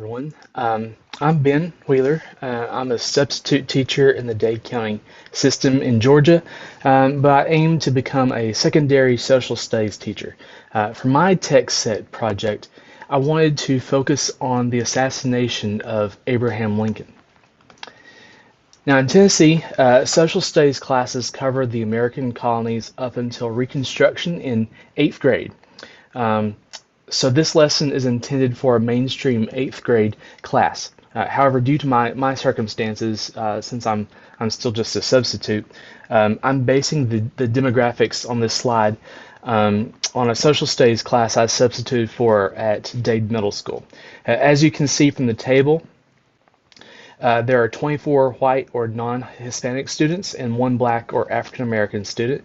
everyone. I'm Ben Wheeler. I'm a substitute teacher in the Dade County system in Georgia, but I aim to become a secondary social studies teacher. For my text set project, I wanted to focus on the assassination of Abraham Lincoln. Now, in Tennessee, social studies classes cover the American colonies up until Reconstruction in 8th grade. So this lesson is intended for a mainstream 8th grade class. However, due to my circumstances, since I'm still just a substitute, I'm basing the demographics on this slide on a social studies class I substituted for at Dade Middle School. As you can see from the table, there are 24 white or non-Hispanic students and one black or African American student.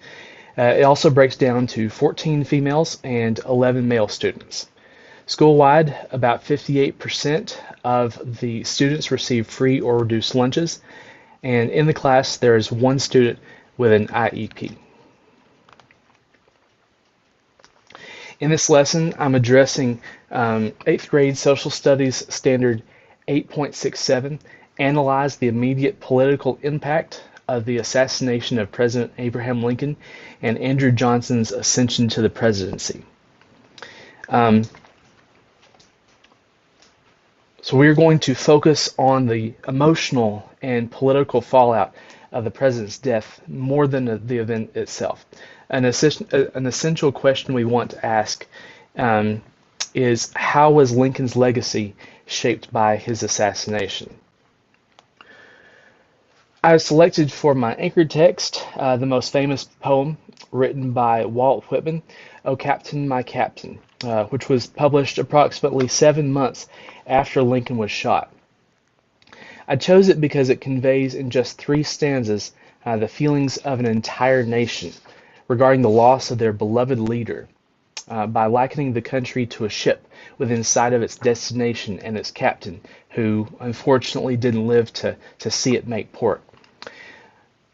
It also breaks down to 14 females and 11 male students. School-wide, about 58% of the students receive free or reduced lunches, and in the class there is one student with an IEP. In this lesson, I'm addressing 8th grade Social Studies Standard 8.67, Analyze the immediate political impact of the assassination of President Abraham Lincoln and Andrew Johnson's ascension to the presidency. So we're going to focus on the emotional and political fallout of the president's death more than the event itself. An essential question we want to ask is, how was Lincoln's legacy shaped by his assassination? I selected for my anchor text the most famous poem written by Walt Whitman, "O Captain, My Captain," which was published approximately 7 months after Lincoln was shot. I chose it because it conveys in just 3 stanzas the feelings of an entire nation regarding the loss of their beloved leader, by likening the country to a ship within sight of its destination and its captain, who unfortunately didn't live to see it make port.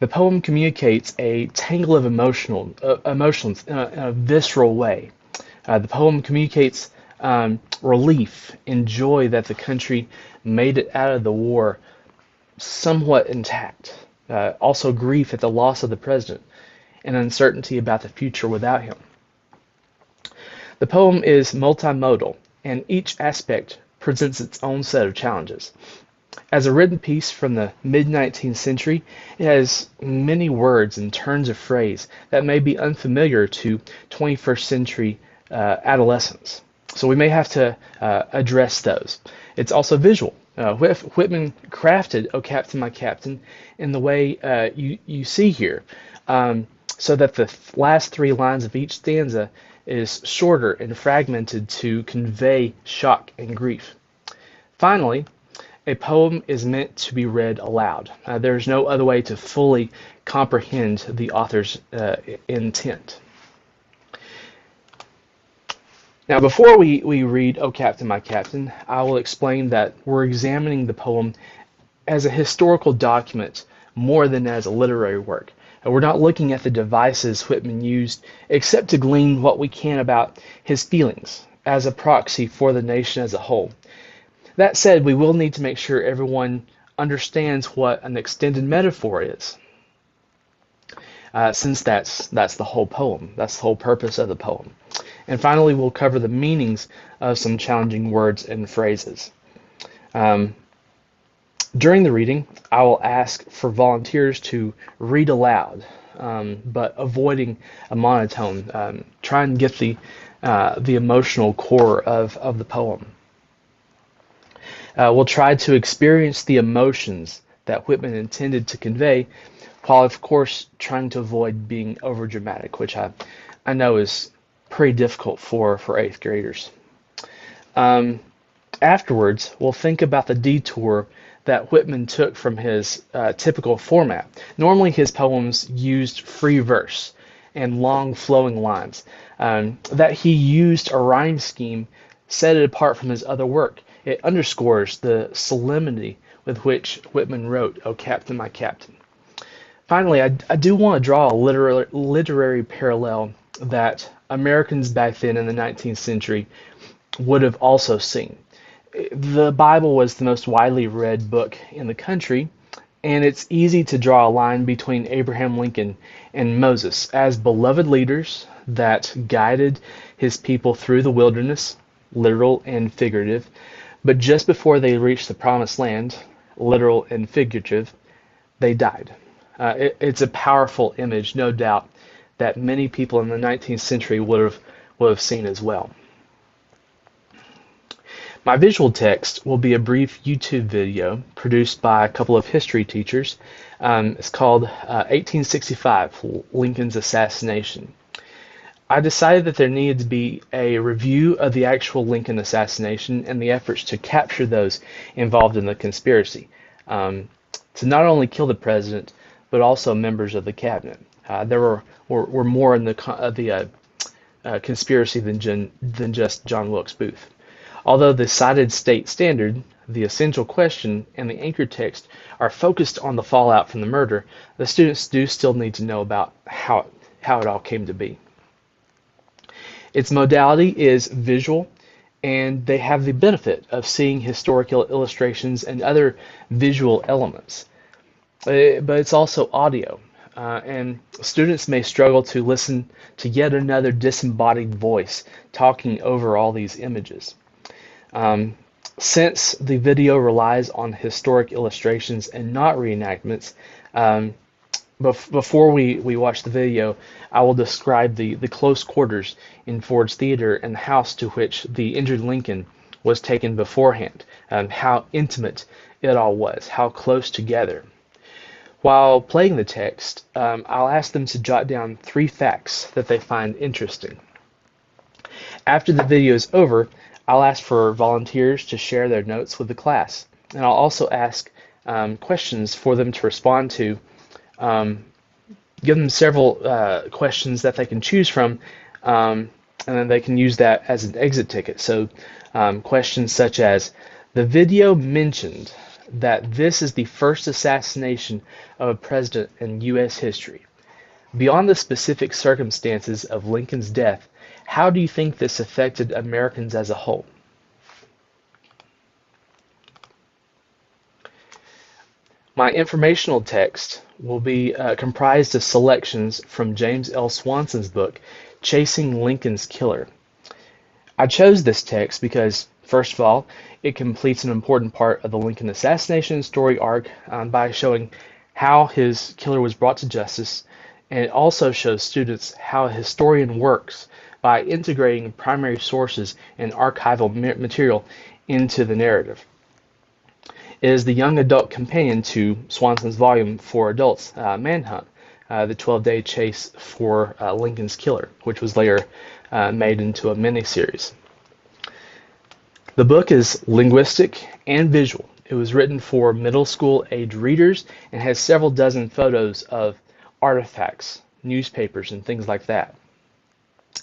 The poem communicates a tangle of emotions in a visceral way. The poem communicates relief and joy that the country made it out of the war somewhat intact. Also grief at the loss of the president and uncertainty about the future without him. The poem is multimodal, and each aspect presents its own set of challenges. As a written piece from the mid-19th century, it has many words and turns of phrase that may be unfamiliar to 21st century adolescents. So we may have to address those. It's also visual. Whitman crafted "O Captain, My Captain" in the way you see here, so that the last 3 lines of each stanza is shorter and fragmented to convey shock and grief. Finally, a poem is meant to be read aloud. There's no other way to fully comprehend the author's intent. Now, before we read "O Captain, My Captain," I will explain that we're examining the poem as a historical document more than as a literary work. We're not looking at the devices Whitman used except to glean what we can about his feelings as a proxy for the nation as a whole. That said, we will need to make sure everyone understands what an extended metaphor is, since that's the whole poem. That's the whole purpose of the poem. And finally, we'll cover the meanings of some challenging words and phrases. During the reading, I will ask for volunteers to read aloud, but avoiding a monotone. Try and get the emotional core of the poem. We'll try to experience the emotions that Whitman intended to convey, while of course trying to avoid being overdramatic, which I know is pretty difficult for 8th graders. Afterwards, we'll think about the detour that Whitman took from his typical format. Normally his poems used free verse and long flowing lines. That he used a rhyme scheme set it apart from his other work. It underscores the solemnity with which Whitman wrote "O Captain, My Captain." Finally, I do want to draw a literary parallel that Americans back then in the 19th century would have also seen. The Bible was the most widely read book in the country, and it's easy to draw a line between Abraham Lincoln and Moses as beloved leaders that guided his people through the wilderness, literal and figurative. But just before they reached the promised land, literal and figurative, they died. It's a powerful image, no doubt, that many people in the 19th century would have seen as well. My visual text will be a brief YouTube video produced by a couple of history teachers. It's called 1865, Lincoln's Assassination. I decided that there needed to be a review of the actual Lincoln assassination and the efforts to capture those involved in the conspiracy to not only kill the president, but also members of the cabinet. There were more in the conspiracy than just John Wilkes Booth. Although the cited state standard, the essential question, and the anchor text are focused on the fallout from the murder, the students do still need to know about how it all came to be. Its modality is visual, and they have the benefit of seeing historical illustrations and other visual elements. But it's also audio, and students may struggle to listen to yet another disembodied voice talking over all these images. Since the video relies on historic illustrations and not reenactments, before we watch the video, I will describe the close quarters in Ford's Theater and the house to which the injured Lincoln was taken beforehand, how intimate it all was, how close together. While playing the text, I'll ask them to jot down 3 facts that they find interesting. After the video is over, I'll ask for volunteers to share their notes with the class, and I'll also ask questions for them to respond to. Give them several questions that they can choose from, and then they can use that as an exit ticket. So questions such as, the video mentioned that this is the first assassination of a president in U.S. history. Beyond the specific circumstances of Lincoln's death, how do you think this affected Americans as a whole? My informational text will be comprised of selections from James L. Swanson's book, Chasing Lincoln's Killer. I chose this text because, first of all, it completes an important part of the Lincoln assassination story arc by showing how his killer was brought to justice, and it also shows students how a historian works by integrating primary sources and archival material into the narrative. It is the young adult companion to Swanson's volume for adults, Manhunt, the 12-day chase for Lincoln's killer, which was later made into a miniseries. The book is linguistic and visual. It was written for middle school age readers and has several dozen photos of artifacts, newspapers, and things like that.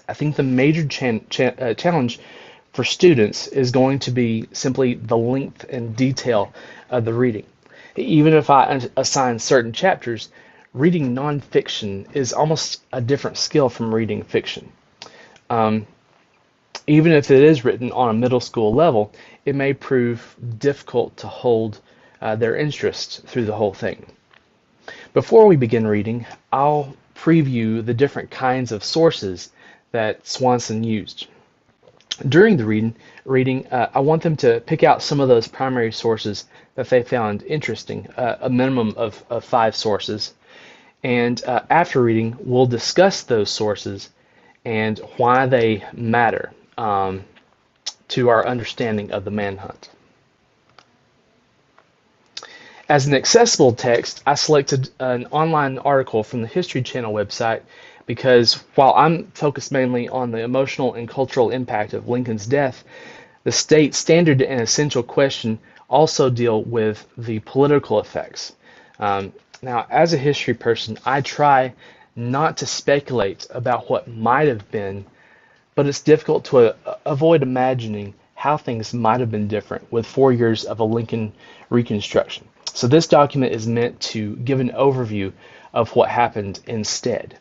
I think the major challenge for students is going to be simply the length and detail of the reading. Even if I assign certain chapters, reading nonfiction is almost a different skill from reading fiction. Even if it is written on a middle school level, it may prove difficult to hold their interest through the whole thing. Before we begin reading, I'll preview the different kinds of sources that Swanson used. During the reading, I want them to pick out some of those primary sources that they found interesting, a minimum of 5 sources. And after reading, we'll discuss those sources and why they matter to our understanding of the manhunt. As an accessible text, I selected an online article from the History Channel website because while I'm focused mainly on the emotional and cultural impact of Lincoln's death, the state standard and essential question also deal with the political effects. Now, as a history person, I try not to speculate about what might have been, but it's difficult to avoid imagining how things might have been different with 4 years of a Lincoln reconstruction. So this document is meant to give an overview of what happened instead.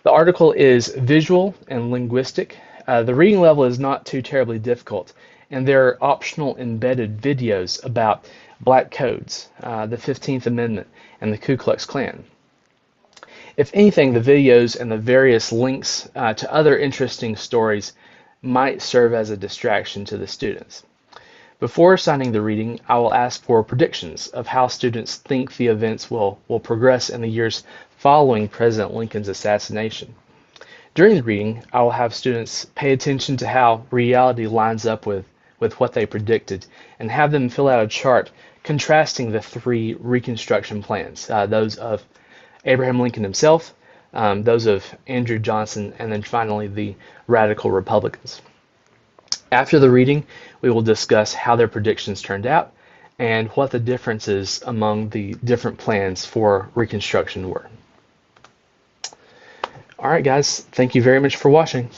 The article is visual and linguistic. The reading level is not too terribly difficult, and there are optional embedded videos about black codes, the 15th Amendment, and the Ku Klux Klan. If anything, the videos and the various links to other interesting stories might serve as a distraction to the students. Before assigning the reading, I will ask for predictions of how students think the events will progress in the years following President Lincoln's assassination. During the reading, I will have students pay attention to how reality lines up with what they predicted and have them fill out a chart contrasting the three Reconstruction plans, those of Abraham Lincoln himself, those of Andrew Johnson, and then finally the Radical Republicans. After the reading, we will discuss how their predictions turned out and what the differences among the different plans for Reconstruction were. All right, guys, thank you very much for watching.